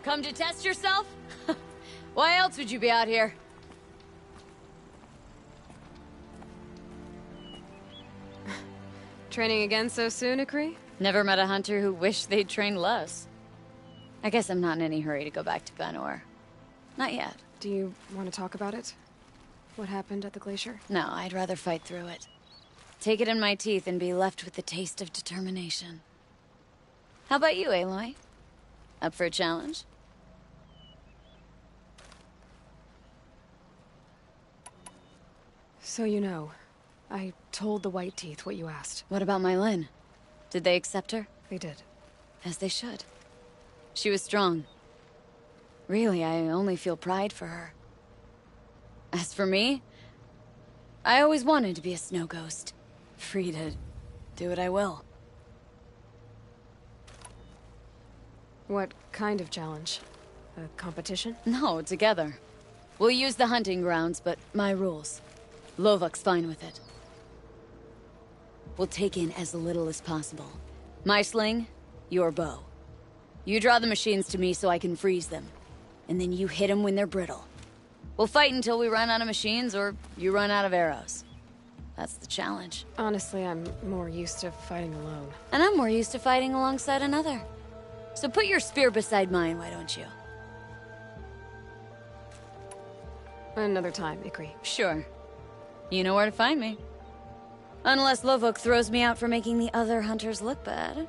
Come to test yourself? Why else would you be out here? Training again so soon, Akri? Never met a hunter who wished they'd trained less. I guess I'm not in any hurry to go back to Banor. Not yet. Do you want to talk about it? What happened at the glacier? No, I'd rather fight through it. Take it in my teeth and be left with the taste of determination. How about you, Aloy? Up for a challenge? So you know, I told the White Teeth what you asked. What about my Lynn? Did they accept her? They did. As they should. She was strong. Really, I only feel pride for her. As for me, I always wanted to be a snow ghost. Free to do what I will. What kind of challenge? A competition? No, together. We'll use the hunting grounds, but my rules. Lovok's fine with it. We'll take in as little as possible. My sling, your bow. You draw the machines to me so I can freeze them. And then you hit them when they're brittle. We'll fight until we run out of machines or you run out of arrows. That's the challenge. Honestly, I'm more used to fighting alone. And I'm more used to fighting alongside another. So put your spear beside mine, why don't you? Another time, Ikri. Sure. You know where to find me. Unless Lovok throws me out for making the other hunters look bad.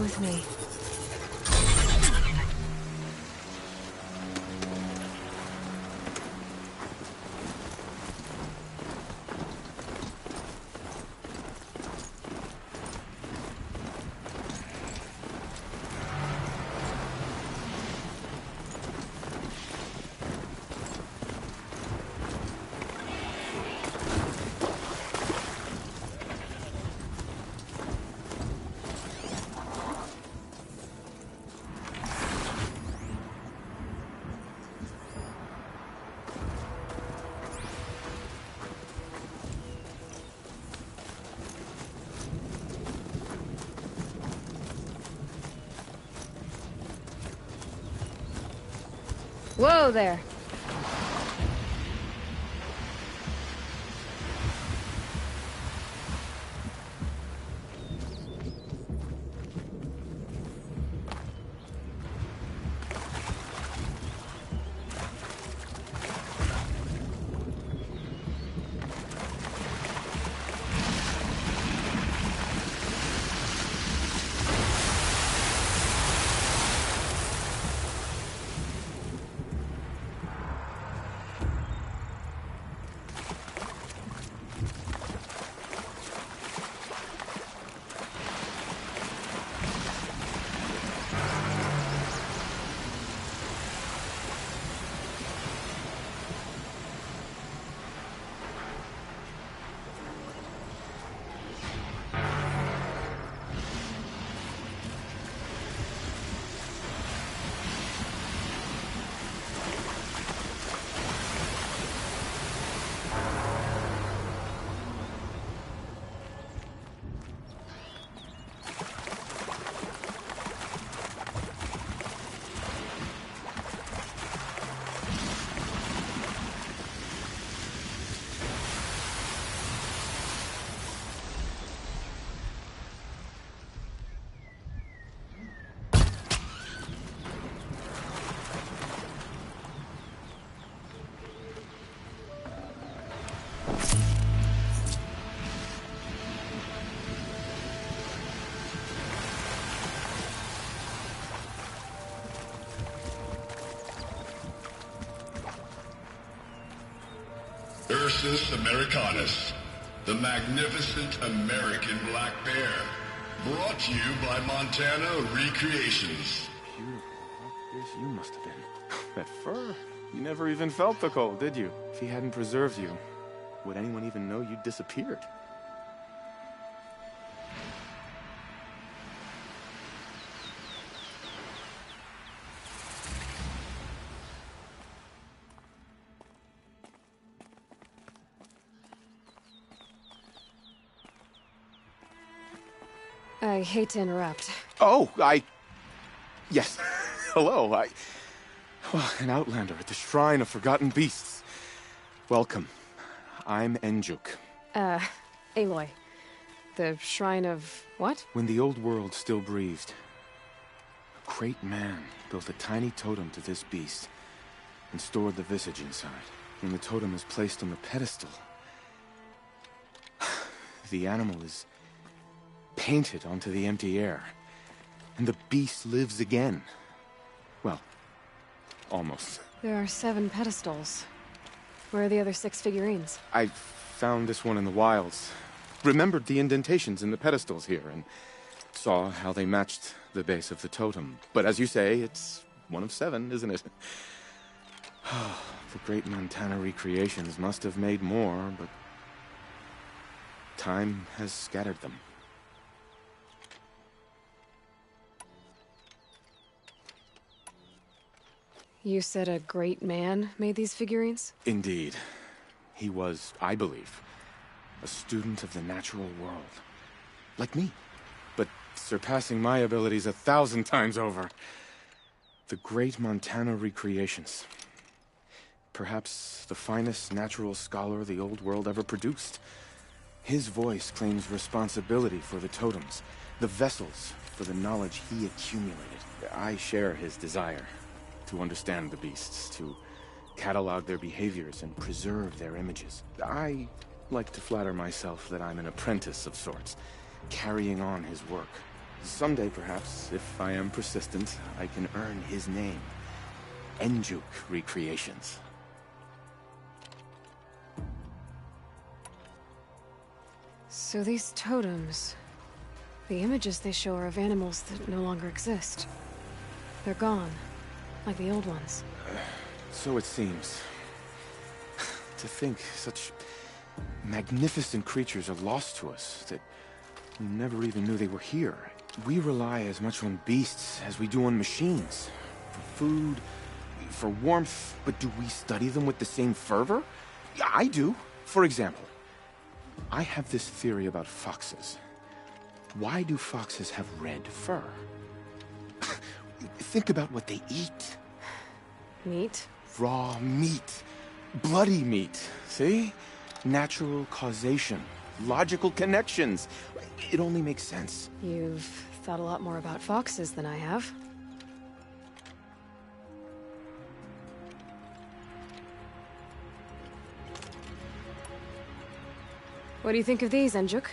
with me. Whoa there. Ursus Americanus, the magnificent American black bear. Brought to you by Montana Recreations. Beautiful. How fierce you must have been. That fur. You never even felt the cold, did you? If he hadn't preserved you, would anyone even know you'd disappeared? I hate to interrupt. Oh, Yes. Hello, Well, an outlander at the Shrine of Forgotten Beasts. Welcome. I'm Enjuk. Aloy. The Shrine of... what? When the old world still breathed, a great man built a tiny totem to this beast and stored the visage inside. When the totem is placed on the pedestal, the animal is painted onto the empty air, and the beast lives again. Well, almost. There are 7 pedestals. Where are the other 6 figurines? I found this one in the wilds. Remembered the indentations in the pedestals here, and saw how they matched the base of the totem. But as you say, it's one of 7, isn't it? The great Montana Recreations must have made more, but time has scattered them. You said a great man made these figurines? Indeed. He was, I believe, a student of the natural world. Like me, but surpassing my abilities 1,000 times over. The great Montana Recreations. Perhaps the finest natural scholar the old world ever produced. His voice claims responsibility for the totems, the vessels for the knowledge he accumulated. I share his desire to understand the beasts, to catalog their behaviors and preserve their images. I like to flatter myself that I'm an apprentice of sorts, carrying on his work. Someday, perhaps, if I am persistent, I can earn his name. Enjuk Recreations. So these totems... the images they show are of animals that no longer exist. They're gone, like the old ones. So it seems. To think such magnificent creatures are lost to us, that we never even knew they were here. We rely as much on beasts as we do on machines. For food, for warmth, but do we study them with the same fervor? Yeah, I do. For example, I have this theory about foxes. Why do foxes have red fur? Think about what they eat. Meat? Raw meat. Bloody meat. See? Natural causation. Logical connections. It only makes sense. You've thought a lot more about foxes than I have. What do you think of these, Enjuk?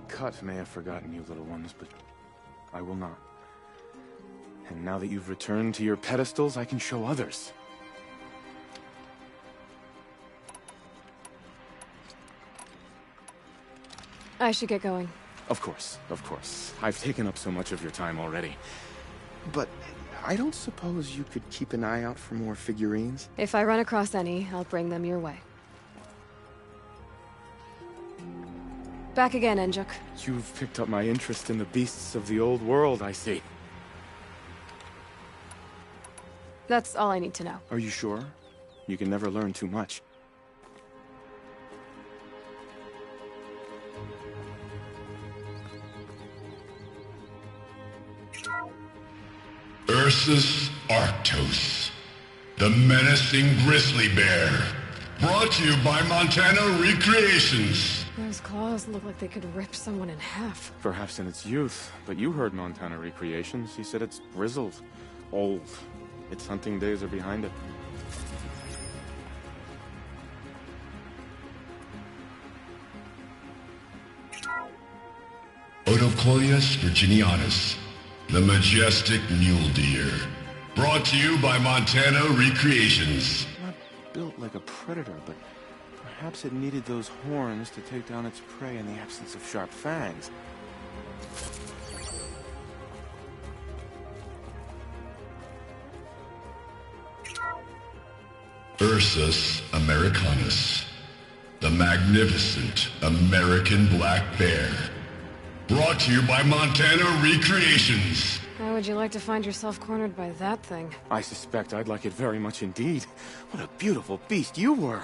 Cut may have forgotten you little ones, but I will not. And now that you've returned to your pedestals, I can show others. I should get going. Of course, of course. I've taken up so much of your time already. But I don't suppose you could keep an eye out for more figurines? If I run across any, I'll bring them your way. Back again, Enjuk. You've picked up my interest in the beasts of the old world, I see. That's all I need to know. Are you sure? You can never learn too much. Ursus Arctos, the menacing grizzly bear. Brought to you by Montana Recreations. Those claws look like they could rip someone in half. Perhaps in its youth, but you heard Montana Recreations. He said it's grizzled, old. Its hunting days are behind it. Odocolius virginianus, the majestic mule deer. Brought to you by Montana Recreations. Not built like a predator, but perhaps it needed those horns to take down its prey in the absence of sharp fangs. Ursus americanus, the magnificent American black bear. Brought to you by Montana Recreations. How would you like to find yourself cornered by that thing? I suspect I'd like it very much indeed. What a beautiful beast you were!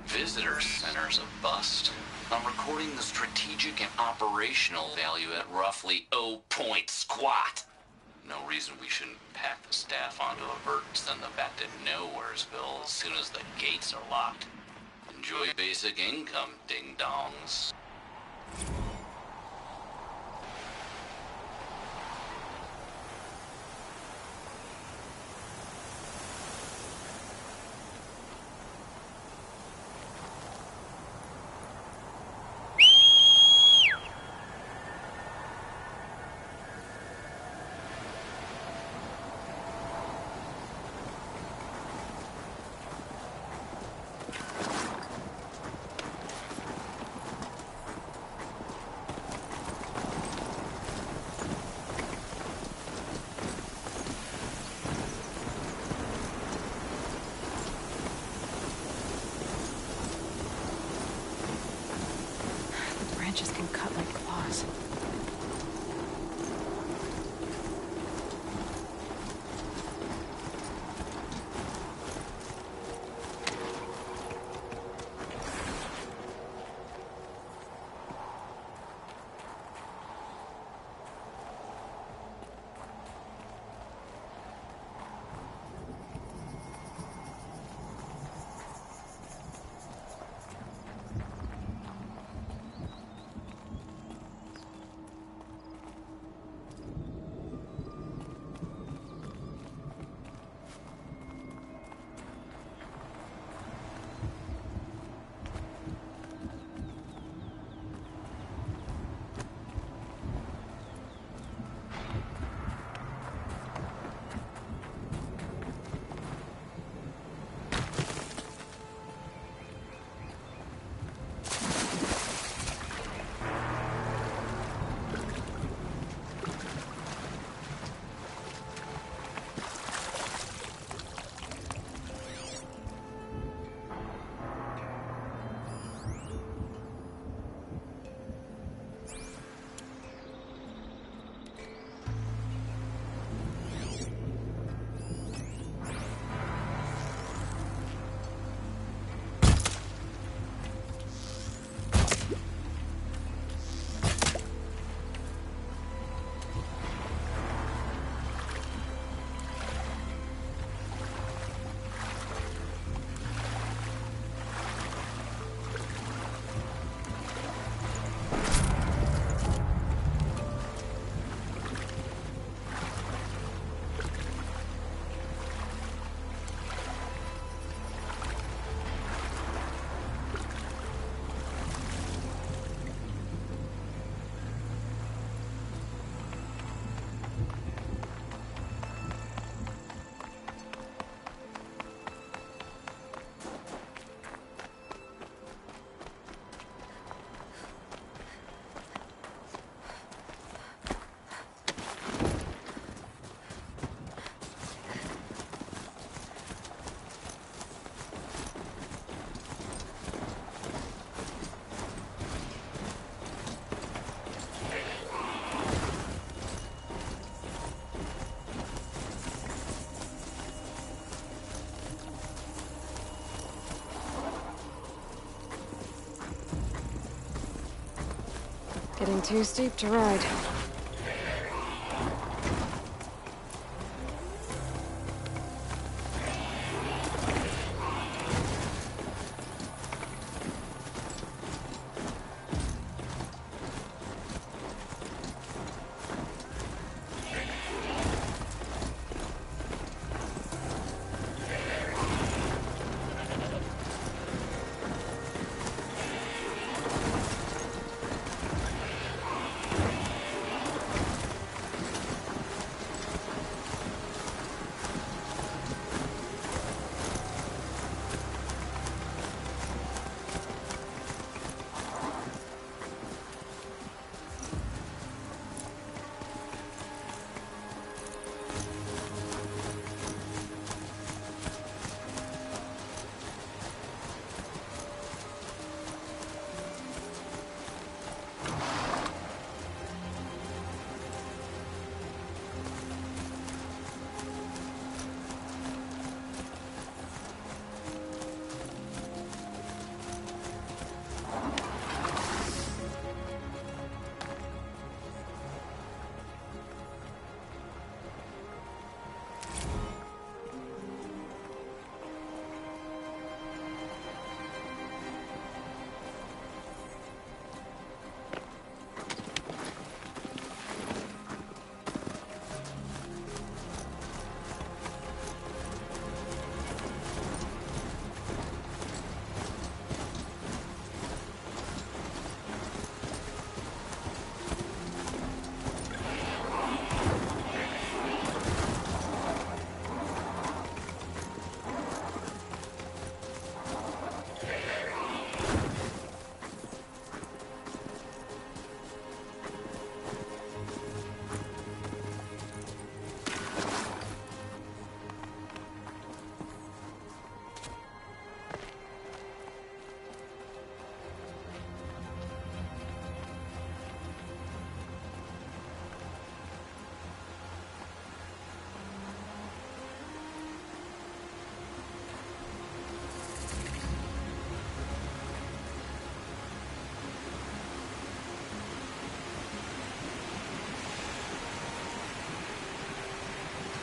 Visitor center's a bust. I'm recording the strategic and operational value at roughly 0 point squat. No reason we shouldn't pack the staff onto a vert and send them back to Nowheresville as soon as the gates are locked. Enjoy basic income, ding-dongs. branches can cut like claws. Getting too steep to ride.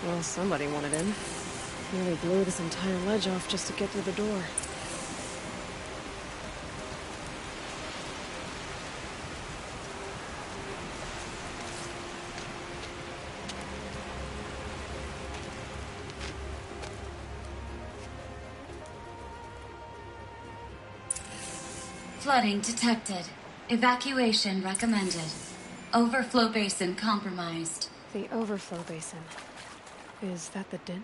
Well, somebody wanted in. Nearly blew this entire ledge off just to get through the door. Flooding detected. Evacuation recommended. Overflow basin compromised. The overflow basin. Is that the din?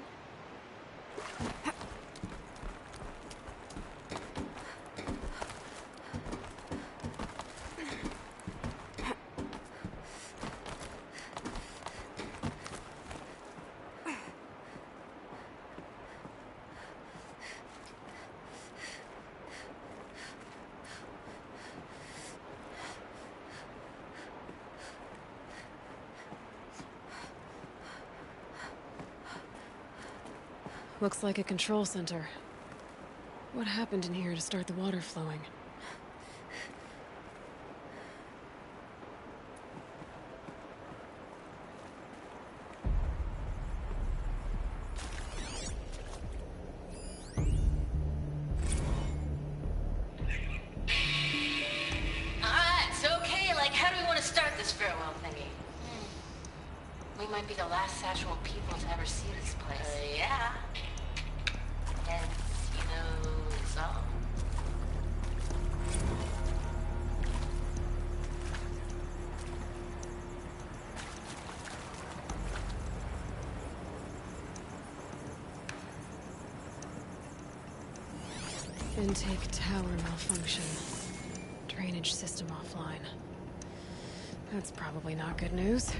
Looks like a control center. What happened in here to start the water flowing? Alright, so okay, like how do we want to start this farewell thingy? We might be the last actual people to ever see this place. Yeah. Hence, you know, so. Intake tower malfunction. Drainage system offline. That's probably not good news.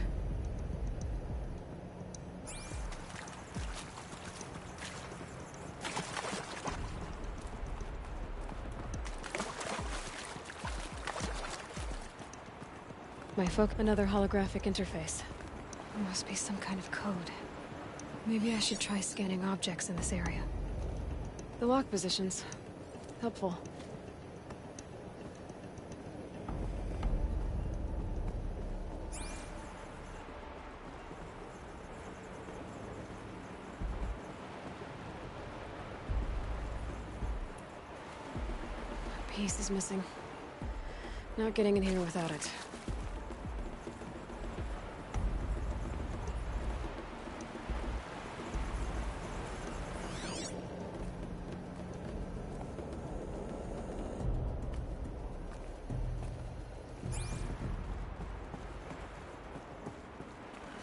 Another holographic interface. There must be some kind of code. Maybe I should try scanning objects in this area. The lock positions. Helpful. A piece is missing. Not getting in here without it.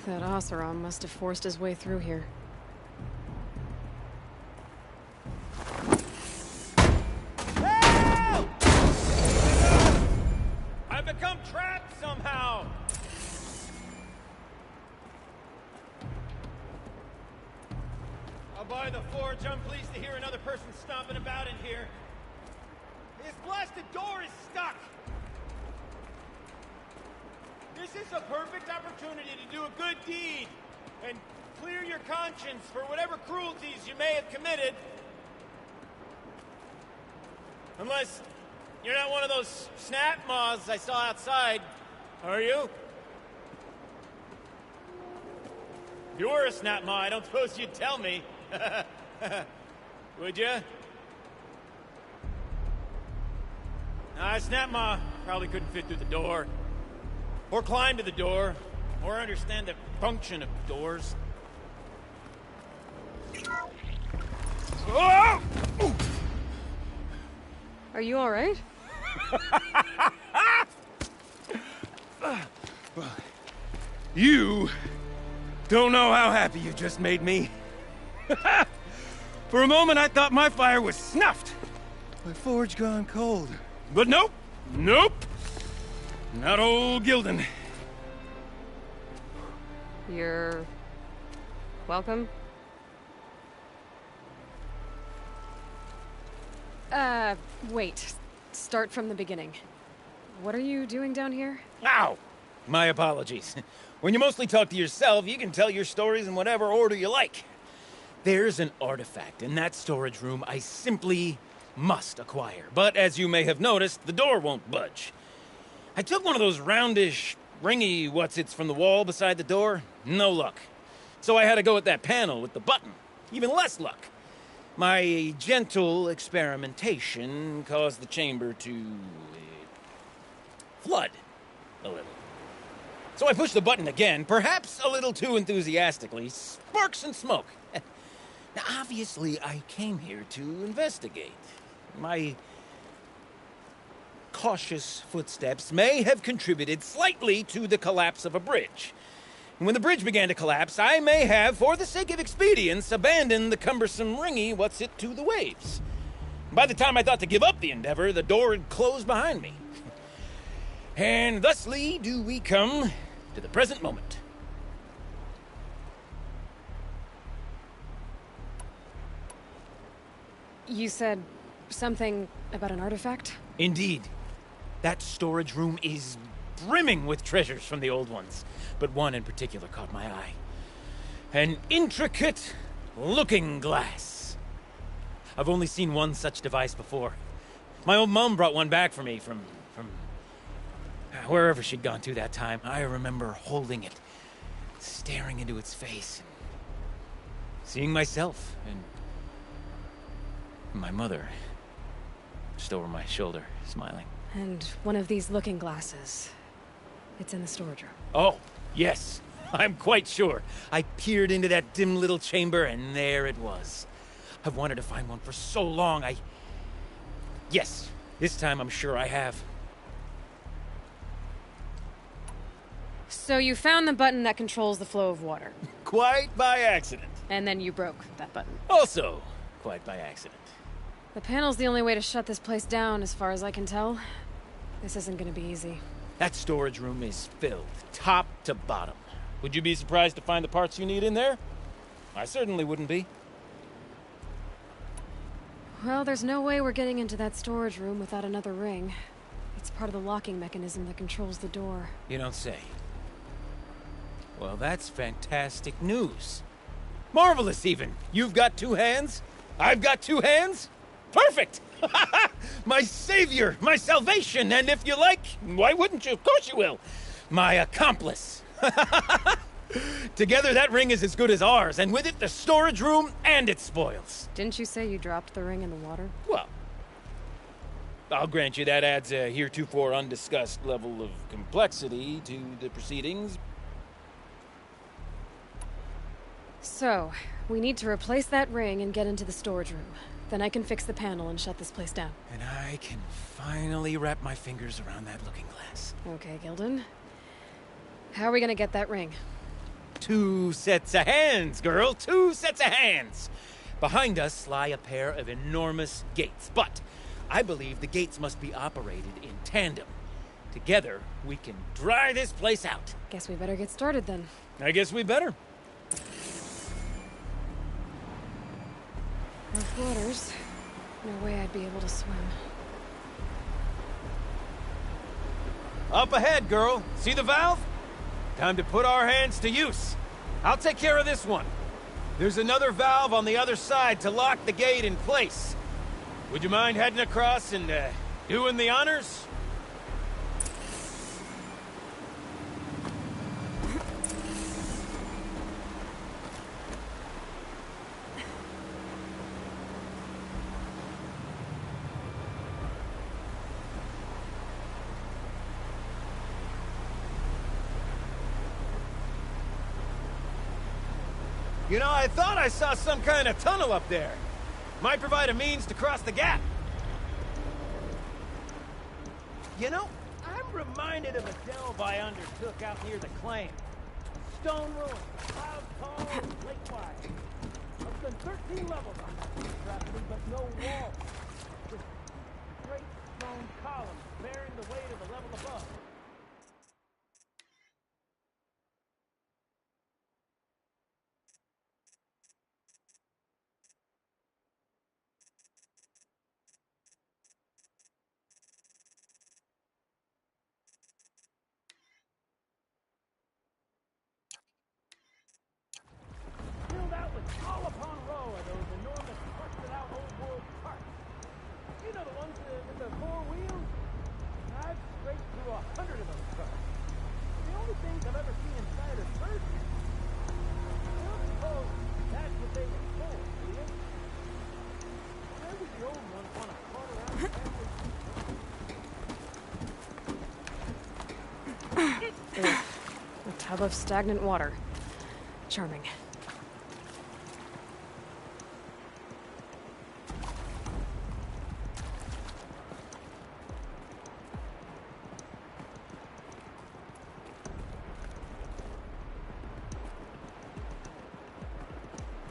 That Oseram must have forced his way through here. Help! I've become trapped somehow! I'll buy the forge. I'm pleased to hear another person stomping about in here. This blasted door is stuck! This is a perfect opportunity to do a good deed and clear your conscience for whatever cruelties you may have committed. Unless you're not one of those snap moths I saw outside, are you? If you were a snap moth, I don't suppose you'd tell me. Would you? A snap moth probably couldn't fit through the door. Or climb to the door, or understand the function of doors. Oh! Are you all right? Well, you don't know how happy you just made me. For a moment, I thought my fire was snuffed. My forge gone cold. But nope. Nope. Not old Gildan. You're... welcome? Wait. Start from the beginning. What are you doing down here? Ow! My apologies. When you mostly talk to yourself, you can tell your stories in whatever order you like. There's an artifact in that storage room I simply must acquire. But as you may have noticed, the door won't budge. I took one of those roundish, ringy what's-its from the wall beside the door. No luck. So I had to go with that panel with the button. Even less luck. My gentle experimentation caused the chamber to flood a little. So I pushed the button again, perhaps a little too enthusiastically. Sparks and smoke. Now, obviously, I came here to investigate. My cautious footsteps may have contributed slightly to the collapse of a bridge. And when the bridge began to collapse, I may have, for the sake of expedience, abandoned the cumbersome ringy what's-it to the waves. By the time I thought to give up the endeavor, the door had closed behind me. And thusly do we come to the present moment. You said something about an artifact? Indeed. That storage room is brimming with treasures from the old ones, but one in particular caught my eye. An intricate looking glass. I've only seen one such device before. My old mum brought one back for me from wherever she'd gone to that time. I remember holding it, staring into its face, and seeing myself and my mother just over my shoulder, smiling. And one of these looking glasses. It's in the storage room. Oh, yes. I'm quite sure. I peered into that dim little chamber, and there it was. I've wanted to find one for so long, Yes, this time I'm sure I have. So you found the button that controls the flow of water. Quite by accident. And then you broke that button. Also, quite by accident. The panel's the only way to shut this place down, as far as I can tell. This isn't gonna be easy. That storage room is filled, top to bottom. Would you be surprised to find the parts you need in there? I certainly wouldn't be. Well, there's no way we're getting into that storage room without another ring. It's part of the locking mechanism that controls the door. You don't say. Well, that's fantastic news. Marvelous, even. You've got two hands. I've got two hands. Perfect! My savior, my salvation, and if you like, why wouldn't you? Of course you will. My accomplice. Together, that ring is as good as ours, and with it, the storage room and its spoils. Didn't you say you dropped the ring in the water? Well, I'll grant you that adds a heretofore undiscussed level of complexity to the proceedings. So, we need to replace that ring and get into the storage room. Then I can fix the panel and shut this place down. And I can finally wrap my fingers around that looking glass. Okay, Gilden. How are we gonna get that ring? 2 sets of hands, girl. 2 sets of hands. Behind us lie a pair of enormous gates, but I believe the gates must be operated in tandem. Together, we can dry this place out. Guess we better get started then. I guess we better. Rough waters. No way I'd be able to swim. Up ahead, girl. See the valve? Time to put our hands to use. I'll take care of this one. There's another valve on the other side to lock the gate in place. Would you mind heading across and doing the honors? You know, I thought I saw some kind of tunnel up there. Might provide a means to cross the gap. You know, I'm reminded of a delve I undertook out near the claim. Stone ruins, cloud tall and lake wide. I've done 13 levels on that property, but no walls. Just straight stone columns bearing the weight of the level above. Filled out with row upon row of those enormous busted-out old-world carts. You know the ones with the 4 wheels? I've scraped through 100 of those trucks. The only things I've ever seen inside are birds. Ugh, a tub of stagnant water. Charming.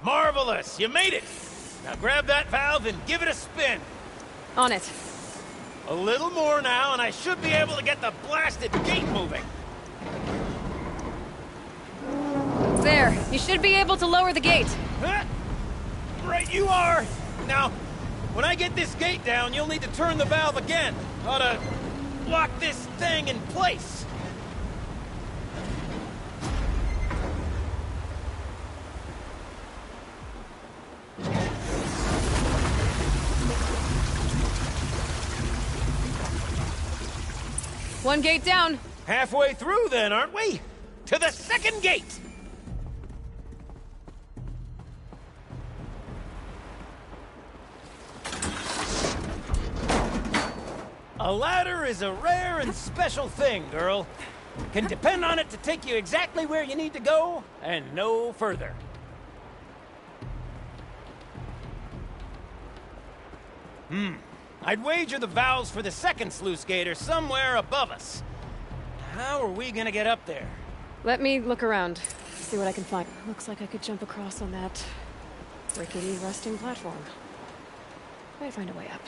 Marvelous! You made it! Now grab that valve and give it a spin. On it. A little more now, and I should be able to get the blasted gate moving. There. You should be able to lower the gate. Huh? Right you are! Now, when I get this gate down, you'll need to turn the valve again. Ought to lock this thing in place. One gate down. Halfway through then, aren't we? To the second gate! A ladder is a rare and special thing, girl. Can depend on it to take you exactly where you need to go, and no further. I'd wager the valves for the second sluice gate are somewhere above us. How are we gonna get up there? Let me look around. See what I can find. Looks like I could jump across on that rickety, rusting platform. Might find a way up.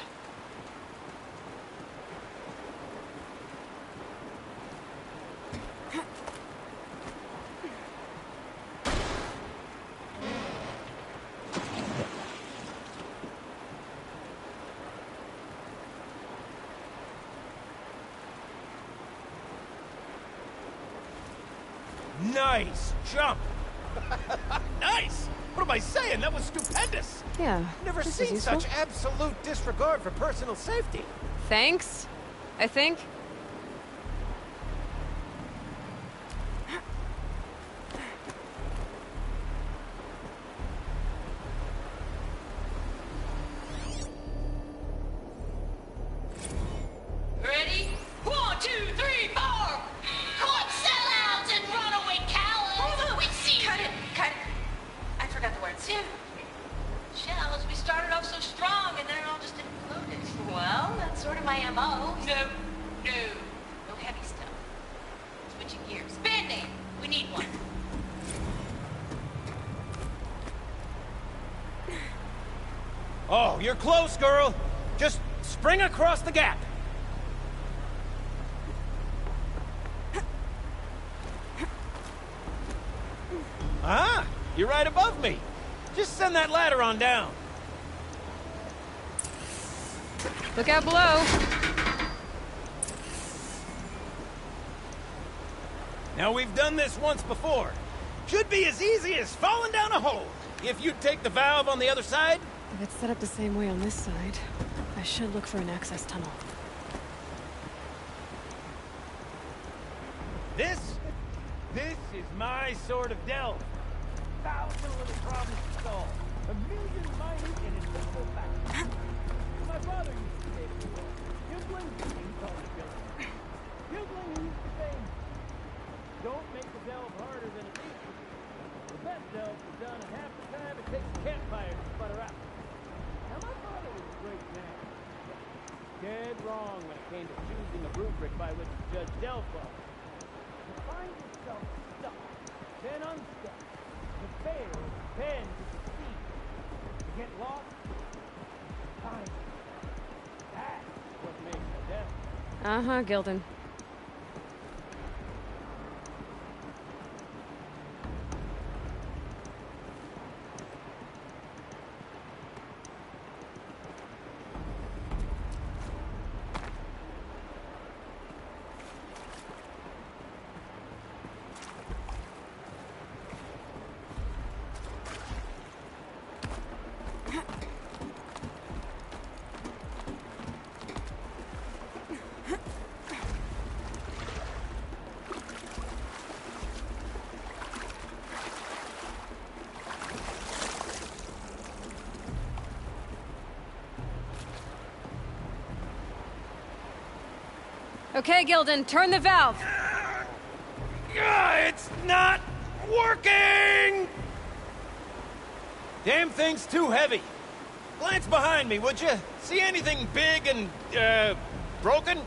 Nice jump! Nice! What am I saying? That was stupendous! Yeah. Never this is seen useful. such absolute disregard for personal safety. Thanks, I think. Ready? 1, 2, 3, 4! Court sellouts and runaway cowards! We've seen Cut it! I forgot the words. Shells, we started off so strong and then it all just imploded. Well, that's sort of my MO. No heavy stuff. Switching gears. Band-aid! We need one. Oh, you're close, girl. Just spring across the gap. Ah, you're right above me. Just send that ladder on down. Look out below. Now, we've done this once before. Should be as easy as falling down a hole. If you take the valve on the other side. If it's set up the same way on this side, I should look for an access tunnel. This is my sort of delve. 1,000 little problems to solve. 1,000,000 minute and invisible factors. My father used to say it before. Gilbling, he called it Gilbling. Gilbling used to say, don't make the delve harder than it needs to be. The best delves are done in half the time it takes a campfire to sputter out. Now, my father was a great man. Dead wrong when it came to choosing a rubric by which to judge delve quality. To find yourself stuck, then unstuck. To fail, then to succeed. To get lost, time. That's what makes a delve. Uh-huh, Gildan. Okay, Gilden, turn the valve. It's not working! Damn thing's too heavy. Glance behind me, would you? See anything big and, broken?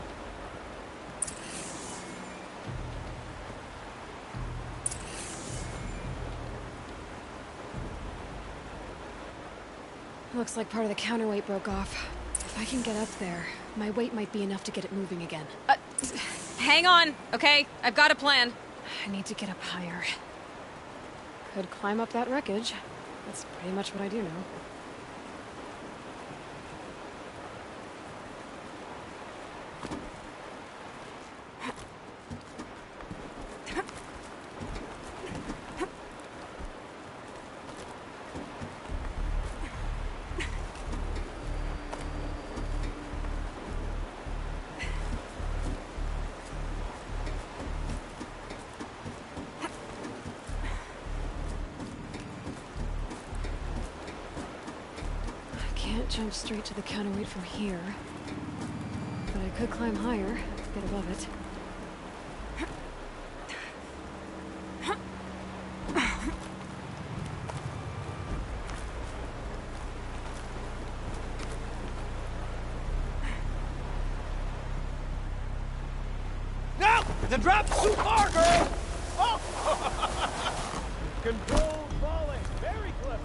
Looks like part of the counterweight broke off. If I can get up there, my weight might be enough to get it moving again. Hang on, okay? I've got a plan. I need to get up higher. Could climb up that wreckage. That's pretty much what I do now. Jump straight to the counterweight from here. But I could climb higher, get above it. No! The drop's too far, girl! Oh! Controlled falling. Very clever.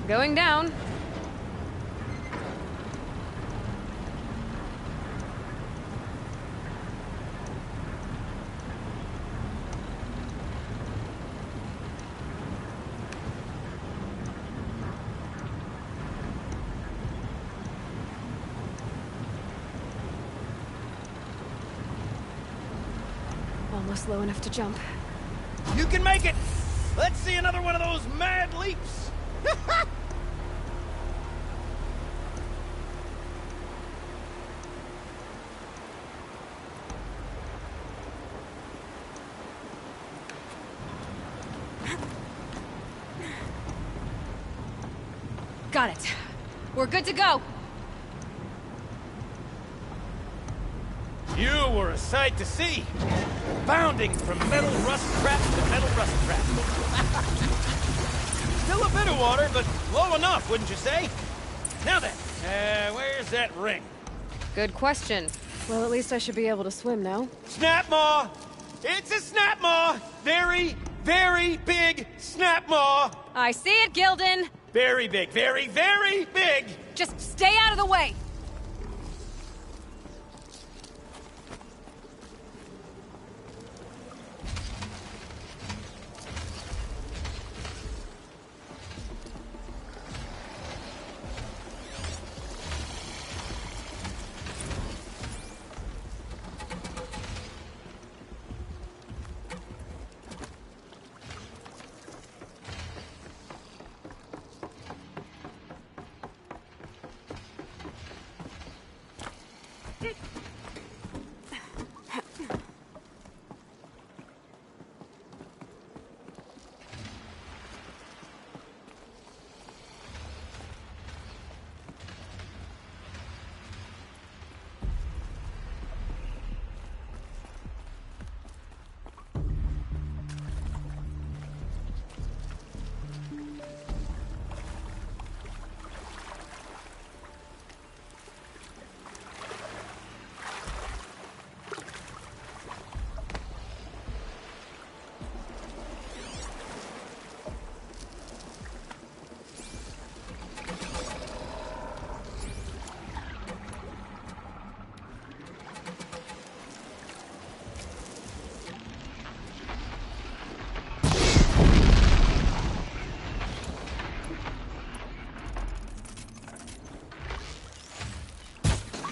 Going down. Almost low enough to jump. You can make it! Let's see another one of those mad leaps! Got it. We're good to go. You were a sight to see. Bounding from metal rust trap to metal rust trap. Still a bit of water, but low enough, wouldn't you say? Now then, where's that ring? Good question. Well, at least I should be able to swim now. Snap maw! It's a snap maw! Very, very big snap maw! I see it, Gilden. Very big, very, very big! Just stay out of the way.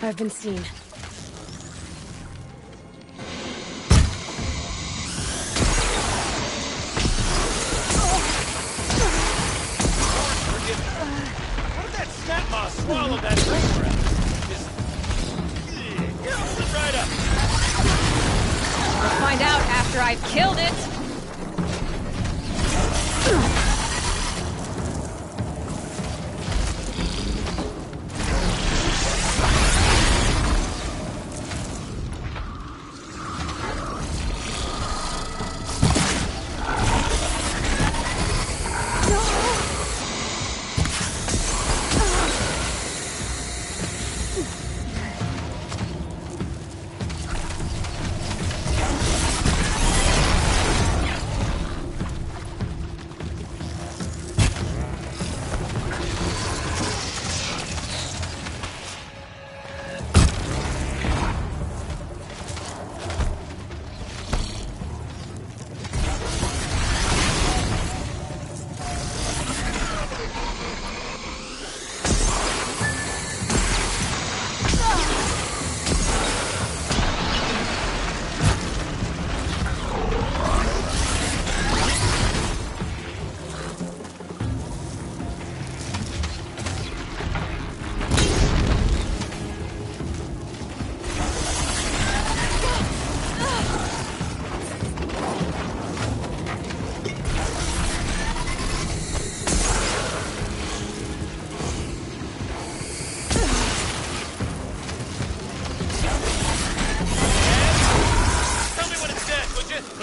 I've been seen. What did that snap maw swallow that ring around? Just... right up. We'll find out after I've killed it.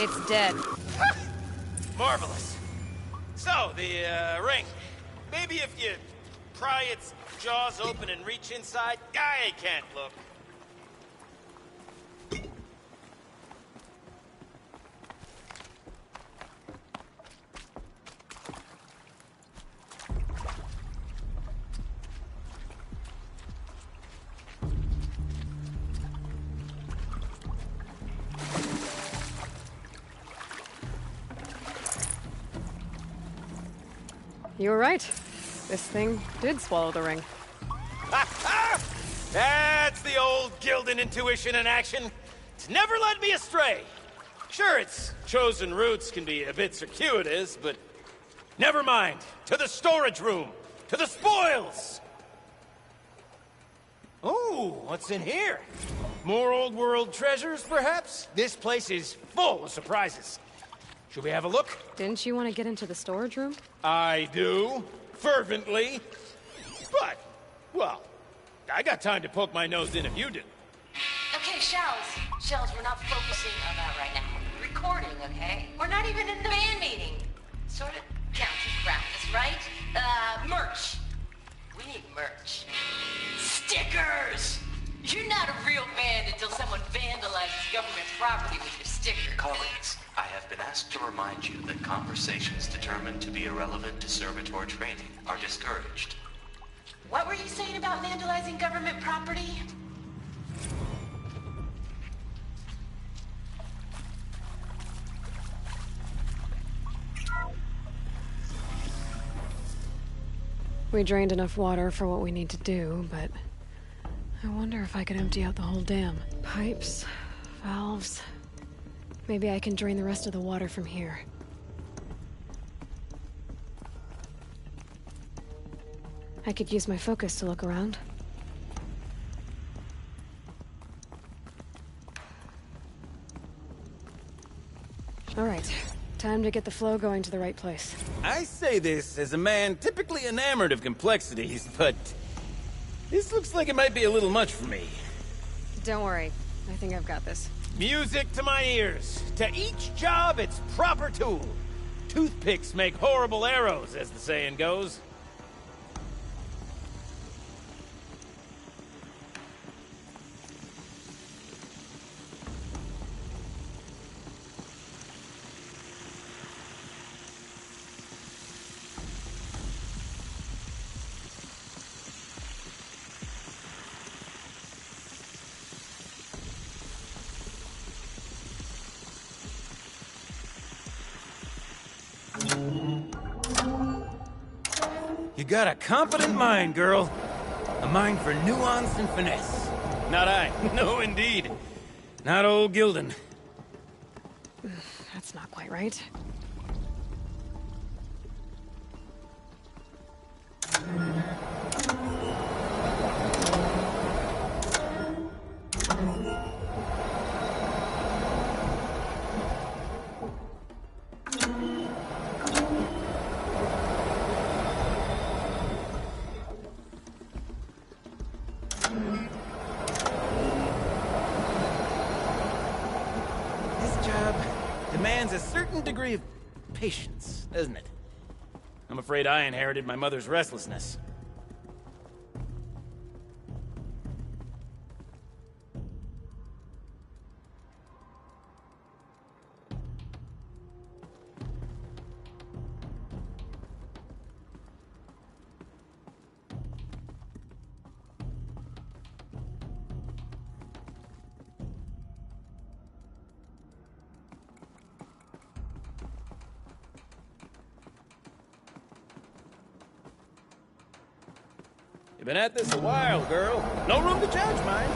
It's dead. Marvelous. So, the ring. Maybe if you pry its jaws open and reach inside, I can't look. You were right. This thing did swallow the ring. That's the old Gildan intuition in action. It's never led me astray. Sure, its chosen routes can be a bit circuitous, but never mind. To the storage room. To the spoils. Oh, what's in here? More old world treasures, perhaps? This place is full of surprises. Should we have a look? Didn't you want to get into the storage room? I do. Fervently. But, well, I got time to poke my nose in if you do. Okay, Shells. Shells, we're not focusing on that right now. We're recording, okay? We're not even in the band meeting. Sort of counts as practice, right? Merch. We need merch. Stickers! You're not a real band until someone vandalizes government property with your sticker. Colleagues, I have been asked to remind you that conversations determined to be irrelevant to servitor training are discouraged. What were you saying about vandalizing government property? We drained enough water for what we need to do, but I wonder if I could empty out the whole dam. Pipes, valves. Maybe I can drain the rest of the water from here. I could use my focus to look around. All right, time to get the flow going to the right place. I say this as a man typically enamored of complexities, but this looks like it might be a little much for me. Don't worry, I think I've got this. Music to my ears. To each job, its proper tool. Toothpicks make horrible arrows, as the saying goes. You got a competent mind, girl. A mind for nuance and finesse. Not I. No, indeed. Not old Gildan. That's not quite right. This job demands a certain degree of patience, doesn't it? I'm afraid I inherited my mother's restlessness. You've been at this a while, girl. No room to judge, mind.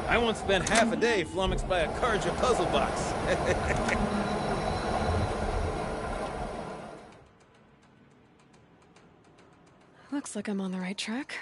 I once spent half a day flummoxed by a Karja puzzle box. Looks like I'm on the right track.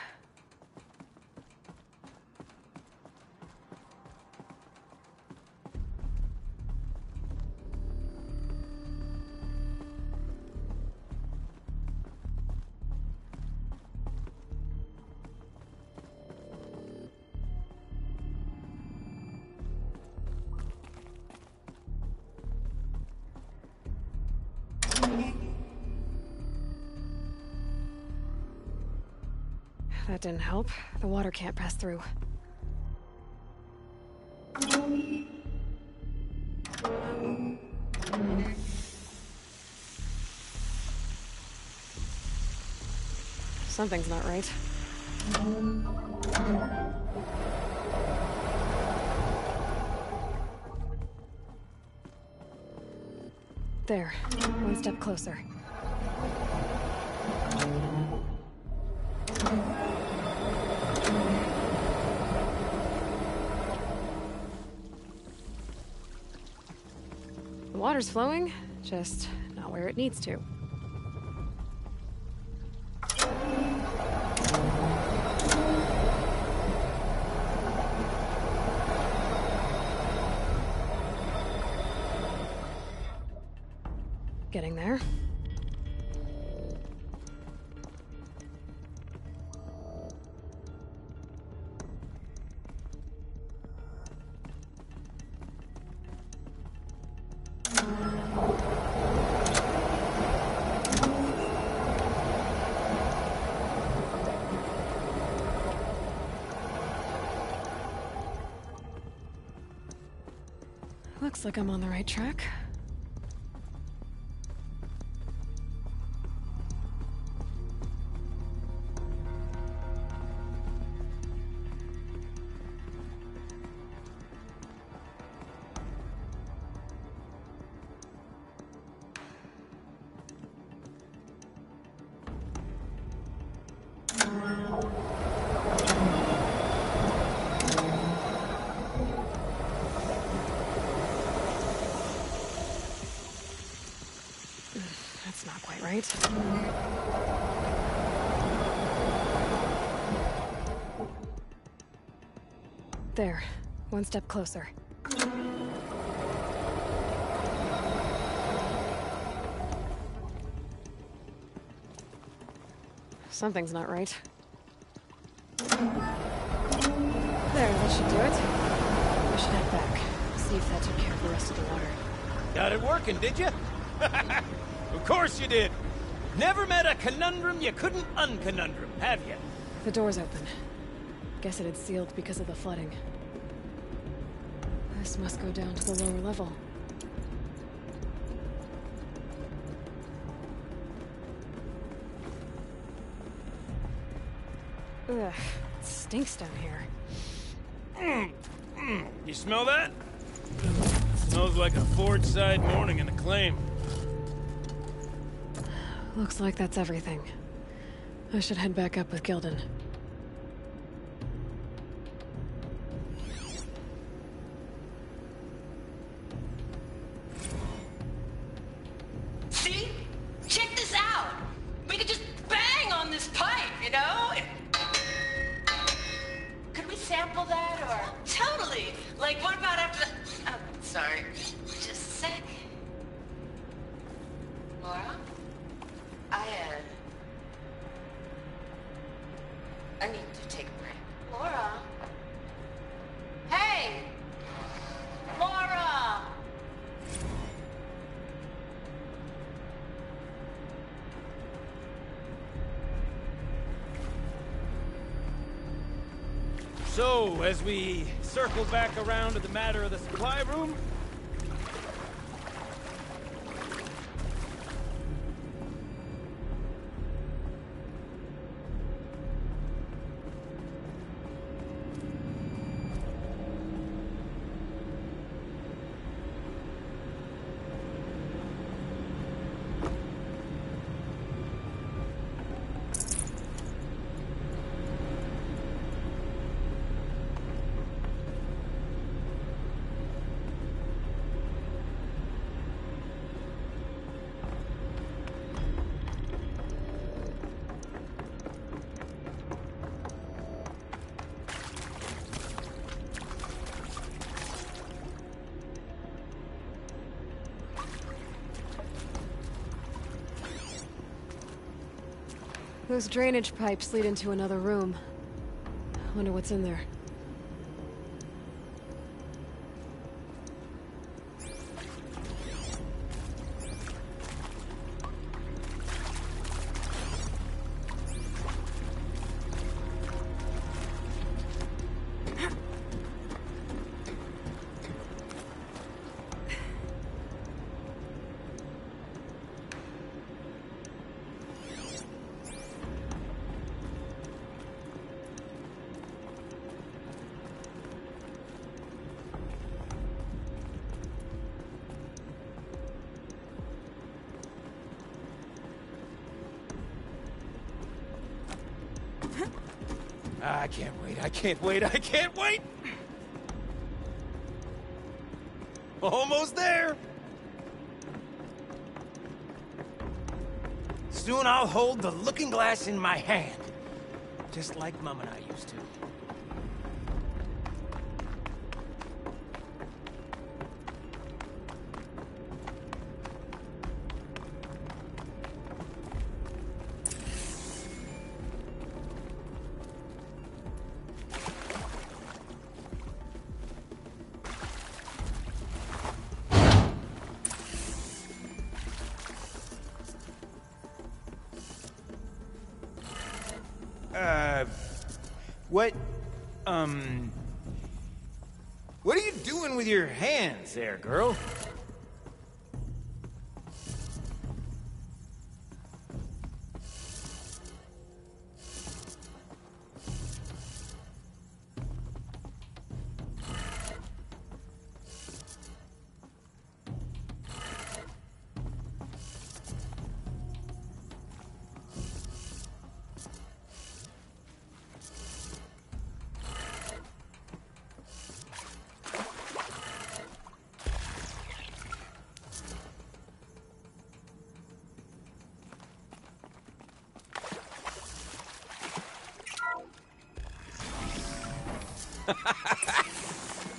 That didn't help. The water can't pass through. Something's not right. There. One step closer. The water's flowing, just not where it needs to. Getting there. Looks like I'm on the right track. That's not quite right. There. One step closer. Something's not right. There, that should do it. I should head back. See if that took care of the rest of the water. Got it working, did you? Of course you did. Never met a conundrum you couldn't unconundrum, have you? The door's open. Guess it had sealed because of the flooding. This must go down to the lower level. Ugh, it stinks down here. You smell that? Smells like a Forge-side morning in Acclaim. Looks like that's everything. I should head back up with Gildan. See? Check this out! We could just bang on this pipe, you know? Could we sample that, or? Totally! Like, what about after the... Oh, sorry. Just a sec. Laura? I need to take a break. Laura? Hey! Laura! So, as we circle back around to the matter of the supply room, those drainage pipes lead into another room. Wonder what's in there. I can't wait, I can't wait, I can't wait! Almost there! Soon I'll hold the looking glass in my hand. Just like Mom and I used to. What, what are you doing with your hands there, girl?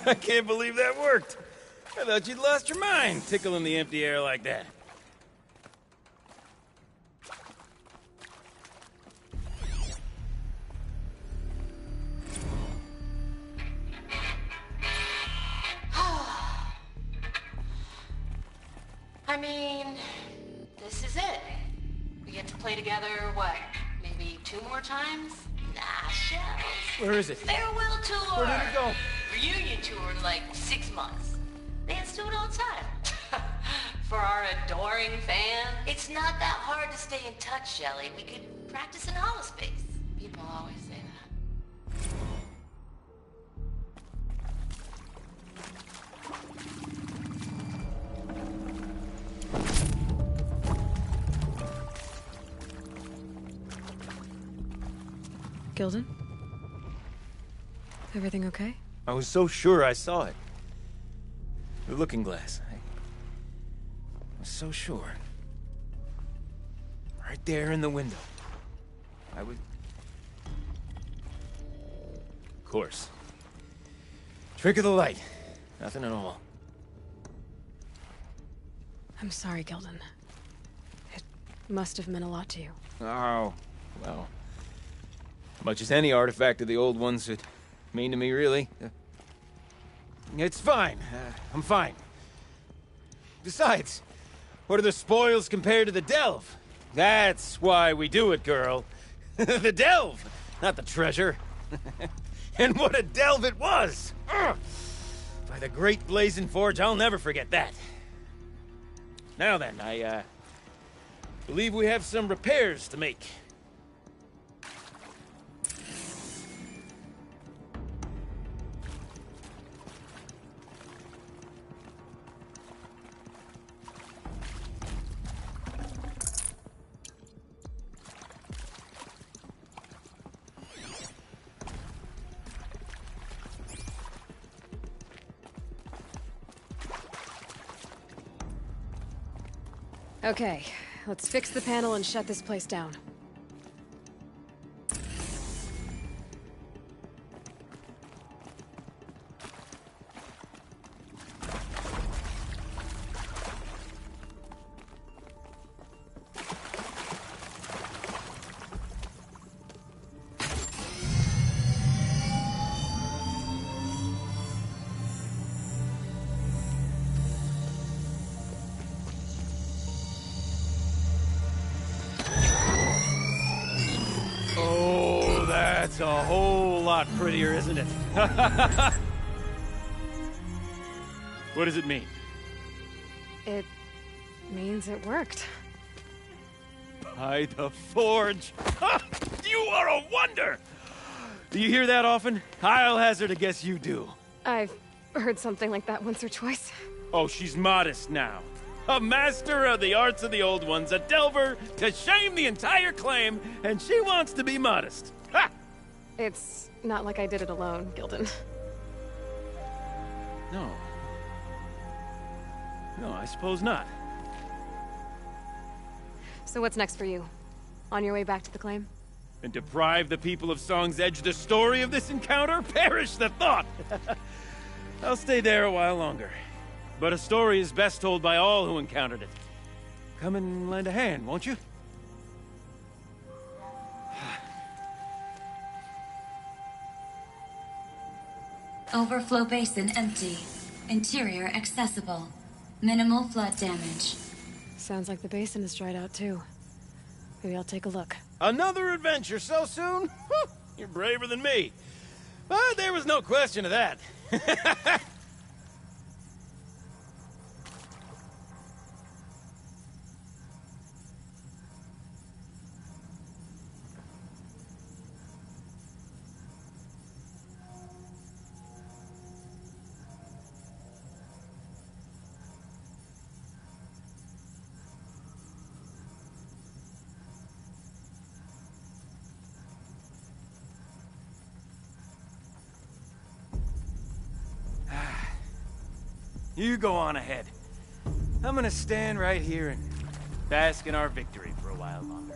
I can't believe that worked. I thought you'd lost your mind, tickling the empty air like that. I mean, this is it. We get to play together, what, maybe 2 more times? Nah, shells. Where is it? Farewell tour! Where did it go? Reunion tour in like 6 months. Dance to it all the time. For our adoring fans. It's not that hard to stay in touch, Shelley. We could practice in holospace. People always say that. Gilden? Everything okay? I was so sure I saw it. The looking glass. I was so sure. Right there in the window. I was... Of course. Trick of the light. Nothing at all. I'm sorry, Gilden. It must have meant a lot to you. Oh, well. Much as any artifact of the old ones would mean to me, really. It's fine. I'm fine. Besides, what are the spoils compared to the delve? That's why we do it, girl. The delve, not the treasure. And what a delve it was! Ugh. By the great blazing forge, I'll never forget that. Now then, I believe we have some repairs to make. Okay, let's fix the panel and shut this place down. That's a whole lot prettier, isn't it? What does it mean? It means it worked. By the forge! You are a wonder! Do you hear that often? I'll hazard a guess you do. I've heard something like that once or twice. Oh, she's modest now. A master of the arts of the old ones, a delver to shame the entire claim, and she wants to be modest. Ha! It's not like I did it alone, Gildan. No. No, I suppose not. So what's next for you? On your way back to the claim? And deprive the people of Song's Edge the story of this encounter? Perish the thought! I'll stay there a while longer. But a story is best told by all who encountered it. Come and lend a hand, won't you? Overflow basin empty. Interior accessible. Minimal flood damage. Sounds like the basin is dried out too. Maybe I'll take a look. Another adventure so soon? You're braver than me. But there was no question of that. You go on ahead. I'm gonna stand right here and bask in our victory for a while longer.